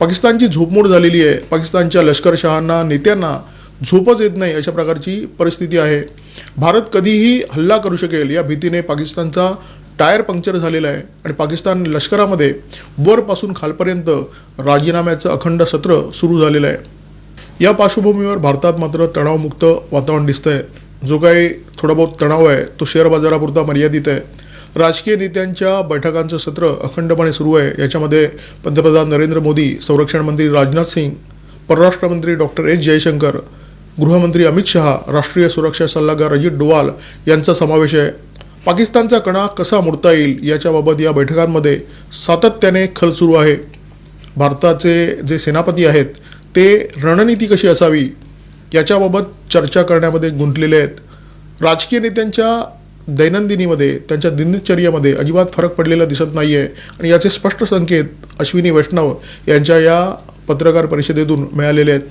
पाकिस्तानची झोपमोड झालेली आहे. पाकिस्तानच्या लष्करशहांना नेत्यांना झोपच येत नाही अशा प्रकारची परिस्थिती आहे. भारत कधीही हल्ला करू शकेल या भीतीने पाकिस्तानचा टायर पंक्चर झालेला आहे आणि पाकिस्तान लष्करामध्ये वरपासून खालपर्यंत राजीनाम्याचं अखंड सत्र सुरू झालेलं आहे. या पार्श्वभूमीवर भारतात मात्र तणावमुक्त वातावरण दिसतंय. जो काही थोडा बहुत तणाव आहे तो शेअर बाजारापुरता मर्यादित आहे. राजकीय नेत्यांच्या बैठकांचं सत्र अखंडपणे सुरू आहे. याच्यामध्ये पंतप्रधान नरेंद्र मोदी, संरक्षण मंत्री राजनाथ सिंग, परराष्ट्र मंत्री डॉक्टर एस जयशंकर, गृहमंत्री अमित शहा, राष्ट्रीय सुरक्षा सल्लागार अजित डोवाल यांचा समावेश आहे. पाकिस्तानचा कणा कसा मोडता येईल याच्याबाबत या बैठकांमध्ये सातत्याने खल सुरू आहे. भारताचे जे सेनापती आहेत ते रणनीती कशी असावी याच्याबाबत चर्चा करण्यामध्ये गुंतलेले आहेत. राजकीय नेत्यांच्या दैनंदिनीमध्ये, त्यांच्या दिनचर्येमध्ये अजिबात फरक पडलेला दिसत नाही आहे आणि याचे स्पष्ट संकेत अश्विनी वैष्णव यांच्या या पत्रकार परिषदेतून मिळालेले आहेत.